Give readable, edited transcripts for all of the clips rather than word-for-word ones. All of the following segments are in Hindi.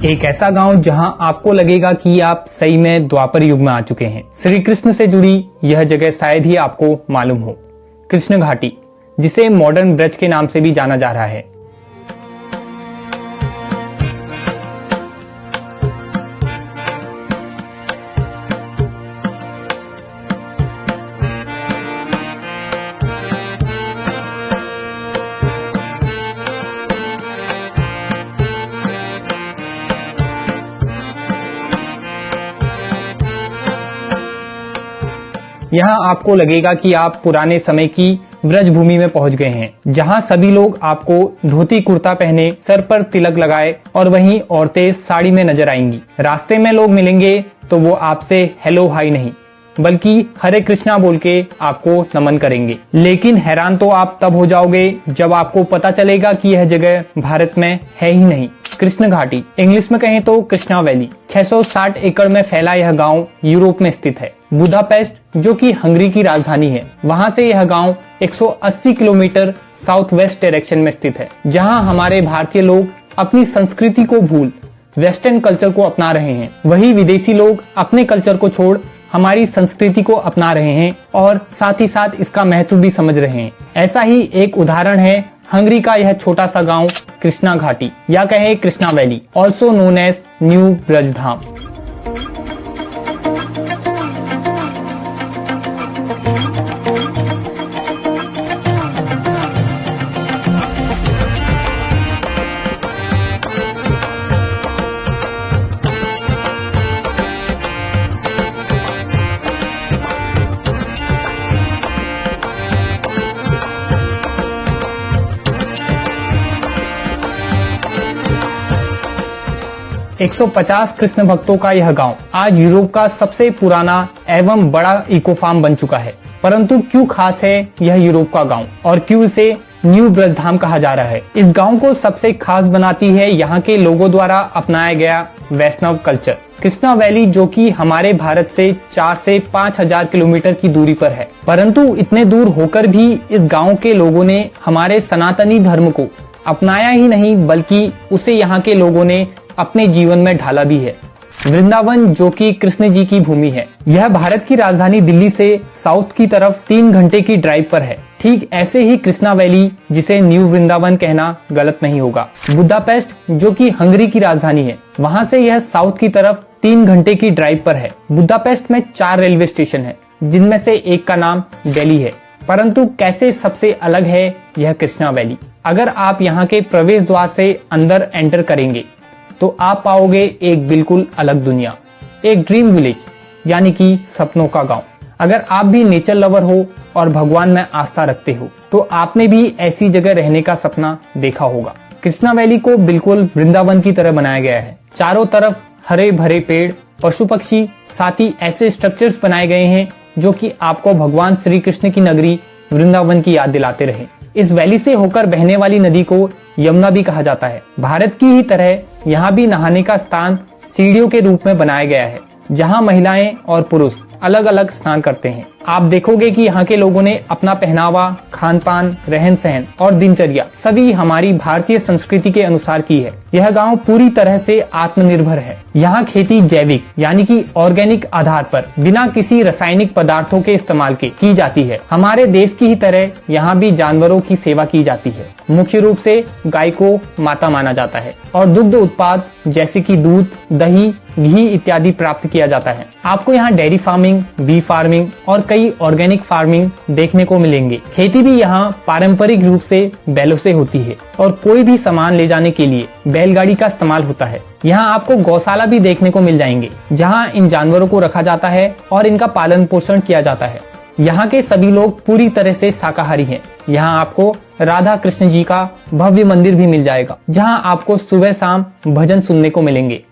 एक ऐसा गांव जहां आपको लगेगा कि आप सही में द्वापर युग में आ चुके हैं। श्री कृष्ण से जुड़ी यह जगह शायद ही आपको मालूम हो, कृष्ण घाटी, जिसे मॉडर्न ब्रज के नाम से भी जाना जा रहा है। यहाँ आपको लगेगा कि आप पुराने समय की ब्रज भूमि में पहुंच गए हैं, जहाँ सभी लोग आपको धोती कुर्ता पहने, सर पर तिलक लगाए और वहीं औरतें साड़ी में नजर आएंगी। रास्ते में लोग मिलेंगे तो वो आपसे हेलो हाय नहीं बल्कि हरे कृष्णा बोल के आपको नमन करेंगे। लेकिन हैरान तो आप तब हो जाओगे जब आपको पता चलेगा कि यह जगह भारत में है ही नहीं। कृष्ण घाटी, इंग्लिश में कहें तो कृष्णा वैली, 660 एकड़ में फैला यह गांव यूरोप में स्थित है। बुदापेस्ट, जो कि हंगरी की राजधानी है, वहां से यह गांव 180 किलोमीटर साउथ वेस्ट डायरेक्शन में स्थित है, जहां हमारे भारतीय लोग अपनी संस्कृति को भूल वेस्टर्न कल्चर को अपना रहे हैं। वही विदेशी लोग अपने कल्चर को छोड़ हमारी संस्कृति को अपना रहे हैं और साथ ही साथ इसका महत्व भी समझ रहे हैं। ऐसा ही एक उदाहरण है हंगरी का यह छोटा सा गांव कृष्णा घाटी, या कहे Krishna valley, also known as new Brajdham. – 150 Krishna भक्तों का यह गांव आज यूरोप का सबसे पुराना एवं बड़ा इको फार्म बन चुका है। परंतु क्यों खास है यह यूरोप का गांव और क्यों इसे न्यू ब्रजधाम कहा जा रहा है? इस गांव को सबसे खास बनाती है यहाँ के लोगों द्वारा अपनाया गया वैष्णव कल्चर। कृष्णा वैली, जो कि हमारे भारत से 4 से 5 हजार किलोमीटर की दूरी पर है, परंतु इतने दूर होकर भी इस गाँव के लोगों ने हमारे सनातनी धर्म को अपनाया ही नहीं बल्कि उसे यहाँ के लोगों ने अपने जीवन में ढाला भी है। वृंदावन, जो कि कृष्ण जी की भूमि है, यह भारत की राजधानी दिल्ली से साउथ की तरफ 3 घंटे की ड्राइव पर है। ठीक ऐसे ही कृष्णा वैली, जिसे न्यू वृंदावन कहना गलत नहीं होगा। बुदापेस्ट, जो कि हंगरी की राजधानी है, वहां से यह साउथ की तरफ 3 घंटे की ड्राइव पर है। बुदापेस्ट में 4 रेलवे स्टेशन है, जिनमें से एक का नाम दिल्ली है। परंतु कैसे सबसे अलग है यह कृष्णा वैली? अगर आप यहाँ के प्रवेश द्वार से अंदर एंटर करेंगे तो आप पाओगे एक बिल्कुल अलग दुनिया, एक ड्रीम विलेज, यानी कि सपनों का गांव। अगर आप भी नेचर लवर हो और भगवान में आस्था रखते हो तो आपने भी ऐसी जगह रहने का सपना देखा होगा। कृष्णा वैली को बिल्कुल वृंदावन की तरह बनाया गया है। चारों तरफ हरे भरे पेड़, पशु पक्षी, साथ ही ऐसे स्ट्रक्चर्स बनाए गए हैं जो कि आपको भगवान श्री कृष्ण की नगरी वृंदावन की याद दिलाते रहे। इस वैली से होकर बहने वाली नदी को यमुना भी कहा जाता है। भारत की ही तरह यहाँ भी नहाने का स्थान सीढ़ियों के रूप में बनाया गया है, जहाँ महिलाएं और पुरुष अलग अलग स्नान करते हैं। आप देखोगे कि यहाँ के लोगों ने अपना पहनावा, खान पान, रहन सहन और दिनचर्या सभी हमारी भारतीय संस्कृति के अनुसार की है। यह गांव पूरी तरह से आत्मनिर्भर है। यहाँ खेती जैविक यानी कि ऑर्गेनिक आधार पर बिना किसी रासायनिक पदार्थों के इस्तेमाल के की जाती है। हमारे देश की ही तरह यहाँ भी जानवरों की सेवा की जाती है। मुख्य रूप से गाय को माता माना जाता है और दुग्ध उत्पाद जैसे कि दूध, दही, घी इत्यादि प्राप्त किया जाता है। आपको यहाँ डेयरी फार्मिंग, बी फार्मिंग और कई ऑर्गेनिक फार्मिंग देखने को मिलेंगे। खेती भी यहाँ पारंपरिक रूप से बैलों से होती है और कोई भी सामान ले जाने के लिए बैलगाड़ी का इस्तेमाल होता है। यहाँ आपको गौशाला भी देखने को मिल जाएंगे, जहाँ इन जानवरों को रखा जाता है और इनका पालन पोषण किया जाता है। यहाँ के सभी लोग पूरी तरह से शाकाहारी हैं। यहाँ आपको राधा कृष्ण जी का भव्य मंदिर भी मिल जाएगा, जहाँ आपको सुबह शाम भजन सुनने को मिलेंगे।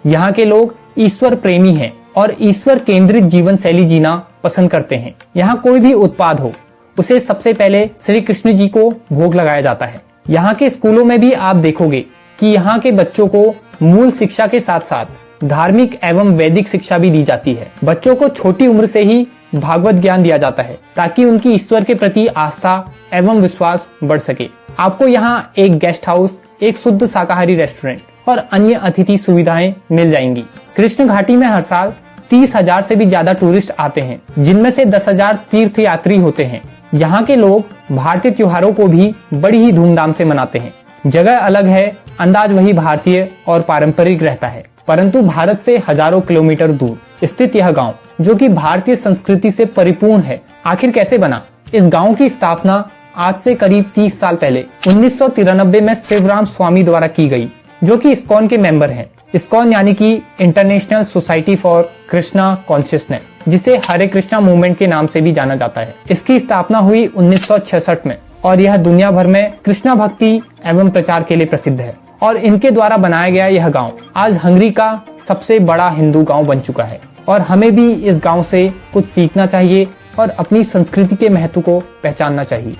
यहाँ के लोग ईश्वर प्रेमी हैं और ईश्वर केंद्रित जीवन शैली जीना पसंद करते हैं। यहाँ कोई भी उत्पाद हो, उसे सबसे पहले श्री कृष्ण जी को भोग लगाया जाता है। यहाँ के स्कूलों में भी आप देखोगे कि यहाँ के बच्चों को मूल शिक्षा के साथ साथ धार्मिक एवं वैदिक शिक्षा भी दी जाती है। बच्चों को छोटी उम्र से ही भागवत ज्ञान दिया जाता है ताकि उनकी ईश्वर के प्रति आस्था एवं विश्वास बढ़ सके। आपको यहाँ एक गेस्ट हाउस, एक शुद्ध शाकाहारी रेस्टोरेंट और अन्य अतिथि सुविधाएं मिल जाएंगी। कृष्ण घाटी में हर साल 30,000 से भी ज्यादा टूरिस्ट आते हैं, जिनमें से 10,000 तीर्थ यात्री होते हैं। यहाँ के लोग भारतीय त्योहारों को भी बड़ी ही धूमधाम से मनाते हैं। जगह अलग है, अंदाज वही भारतीय और पारंपरिक रहता है, परंतु भारत से हजारों किलोमीटर दूर स्थित यह गांव, जो कि भारतीय संस्कृति से परिपूर्ण है, आखिर कैसे बना? इस गांव की स्थापना आज से करीब 30 साल पहले 1993 में शिवराम स्वामी द्वारा की गई, जो कि इस्कॉन के मेंबर हैं। इस्कॉन यानी कि international society for Krishna consciousness, जिसे हरे कृष्णा मूवमेंट के नाम से भी जाना जाता है। इसकी स्थापना हुई 1966 में और यह दुनिया भर में कृष्णा भक्ति एवं प्रचार के लिए प्रसिद्ध है। और इनके द्वारा बनाया गया यह गांव आज हंगरी का सबसे बड़ा हिंदू गांव बन चुका है। और हमें भी इस गांव से कुछ सीखना चाहिए और अपनी संस्कृति के महत्व को पहचानना चाहिए।